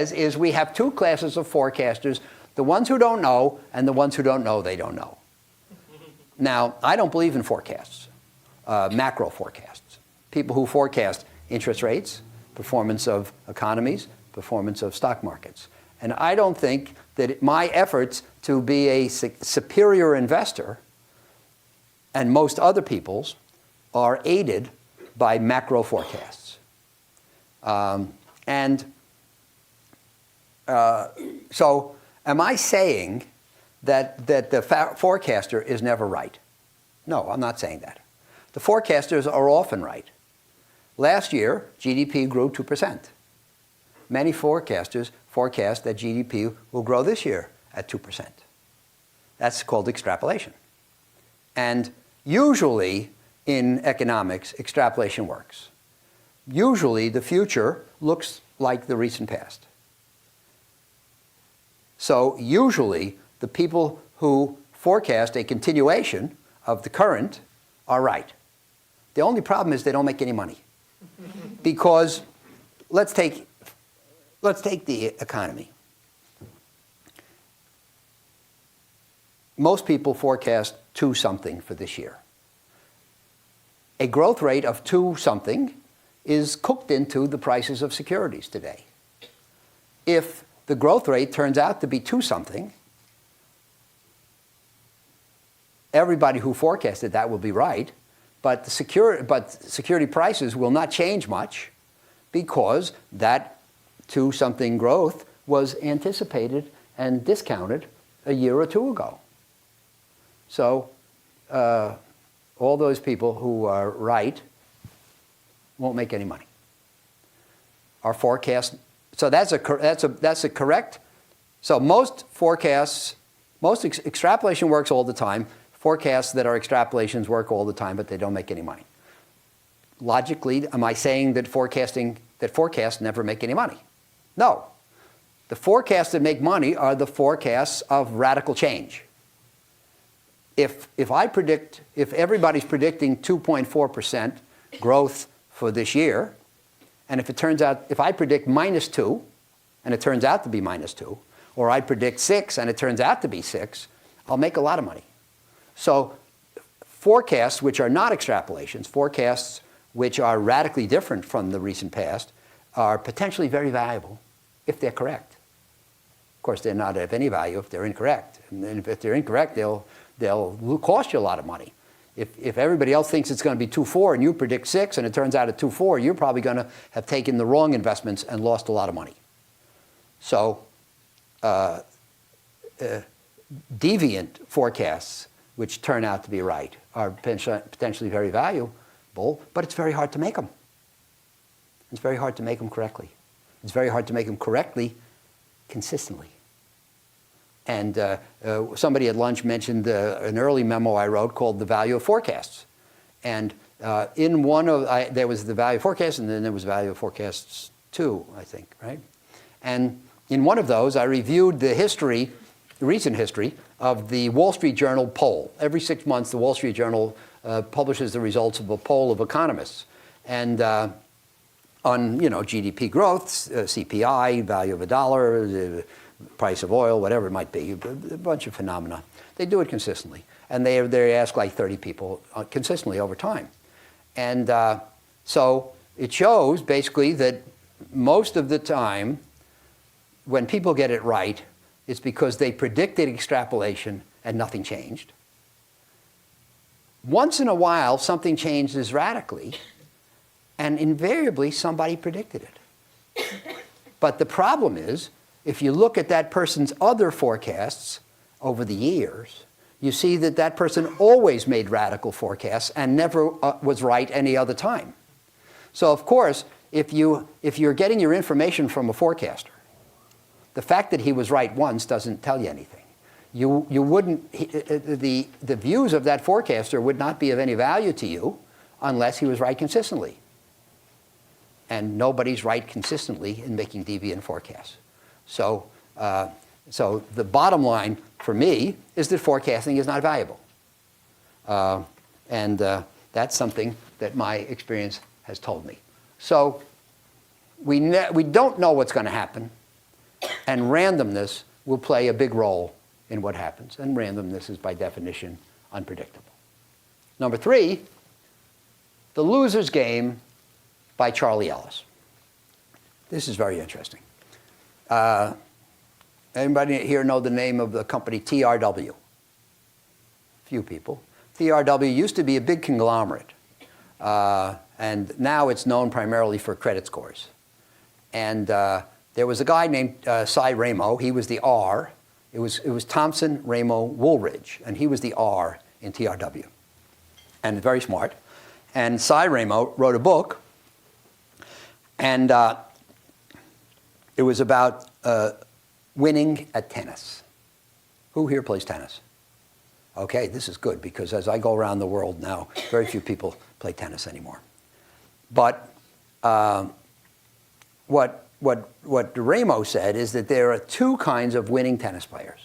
is we have two classes of forecasters, the ones who don't know and the ones who don't know they don't know. Now, I don't believe in forecasts, macro forecasts. People who forecast interest rates, performance of economies, performance of stock markets. And I don't think that my efforts to be a superior investor and most other people's are aided by macro forecasts. So am I saying that the forecaster is never right? No, I'm not saying that. The forecasters are often right. Last year, GDP grew 2%. Many forecasters forecast that GDP will grow this year at 2%. That's called extrapolation. And usually in economics, extrapolation works. Usually the future looks like the recent past. So usually the people who forecast a continuation of the current are right. The only problem is they don't make any money. Because let's take the economy. Most people forecast 2 something for this year. A growth rate of 2 something is cooked into the prices of securities today. If the growth rate turns out to be 2 something, everybody who forecasted that will be right, but security prices will not change much because that 2 something growth was anticipated and discounted a year or 2 ago. So all those people who are right won't make any money. Our forecast, so that's a correct. So most forecasts, extrapolation works all the time. Forecasts that are extrapolations work all the time, but they don't make any money. Logically, am I saying that forecasts never make any money? No. The forecasts that make money are the forecasts of radical change. If everybody's predicting 2.4% growth for this year, and if I predict -2, and it turns out to be -2, or I predict 6 and it turns out to be 6, I'll make a lot of money. So forecasts which are not extrapolations, forecasts which are radically different from the recent past, are potentially very valuable if they're correct. Of course, they're not of any value if they're incorrect. And if they're incorrect, they'll cost you a lot of money. If everybody else thinks it's going to be 2.4 and you predict 6 and it turns out at 2.4, you're probably going to have taken the wrong investments and lost a lot of money. So deviant forecasts which turn out to be right are potentially very valuable, but it's very hard to make them. It's very hard to make them correctly. It's very hard to make them correctly consistently. And somebody at lunch mentioned an early memo I wrote called The Value of Forecasts. And in one of, there was the value of forecasts, and then there was value of forecasts 2, I think, right? And in one of those, I reviewed the recent history of the Wall Street Journal poll. Every 6 months, the Wall Street Journal publishes the results of a poll of economists. And on GDP growth, CPI, value of a dollar, the price of oil, whatever it might be, a bunch of phenomena. They do it consistently. And they ask like 30 people consistently over time. And so it shows basically that most of the time when people get it right, it's because they predicted extrapolation and nothing changed. Once in a while, something changes radically, and invariably somebody predicted it. But the problem is, if you look at that person's other forecasts over the years, you see that that person always made radical forecasts and never was right any other time. So of course, if you're getting your information from a forecaster, the fact that he was right once doesn't tell you anything. The views of that forecaster would not be of any value to you unless he was right consistently. And nobody's right consistently in making deviant forecasts. So the bottom line for me is that forecasting is not valuable. And that's something that my experience has told me. So we don't know what's going to happen. And randomness will play a big role in what happens. And randomness is, by definition, unpredictable. Number 3, The Loser's Game by Charlie Ellis. This is very interesting. Anybody here know the name of the company TRW? Few people. TRW used to be a big conglomerate. And now it's known primarily for credit scores. And there was a guy named Cy Ramo. He was the R. It was Thompson, Ramo, Woolridge, and he was the R in TRW. And very smart. And Cy Ramo wrote a book, and it was about winning at tennis. Who here plays tennis? Okay, this is good, because as I go around the world now, very few people play tennis anymore. But what Ramo said is that there are 2 kinds of winning tennis players.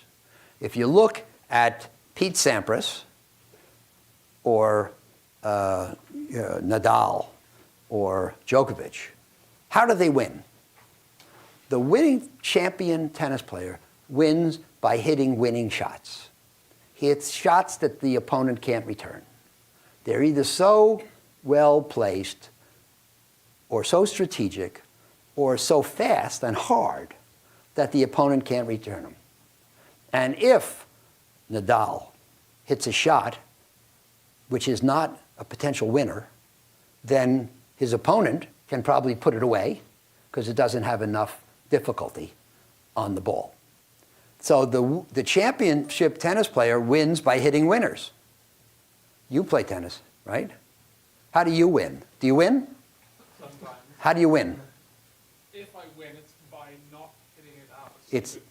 If you look at Pete Sampras or Nadal or Djokovic, how do they win? The winning champion tennis player wins by hitting winning shots. He hits shots that the opponent can't return. They're either so well placed or so strategic or so fast and hard that the opponent can't return them. And if Nadal hits a shot which is not a potential winner, then his opponent can probably put it away because it doesn't have enough difficulty on the ball. So the championship tennis player wins by hitting winners. You play tennis, right? How do you win? Do you win? Sometimes. How do you win? If I win, it's by not hitting it out.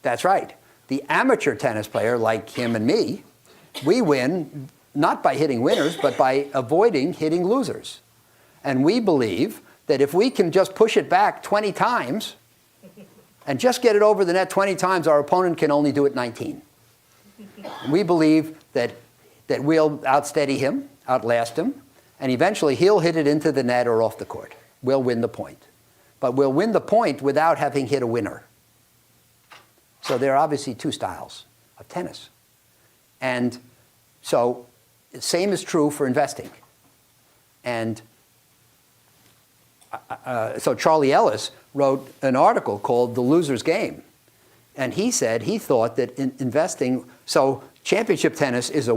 That's right. The amateur tennis player, like him and me, we win not by hitting winners, but by avoiding hitting losers. And we believe that if we can just push it back 20 times and just get it over the net 20 times, our opponent can only do it 19. And we believe that we'll outsteady him, outlast him, and eventually he'll hit it into the net or off the court. We'll win the point. But we'll win the point without having hit a winner. So there are obviously 2 styles of tennis. And so the same is true for investing. And so Charlie Ellis wrote an article called The Loser's Game. And he said he thought that in investing, so championship tennis is a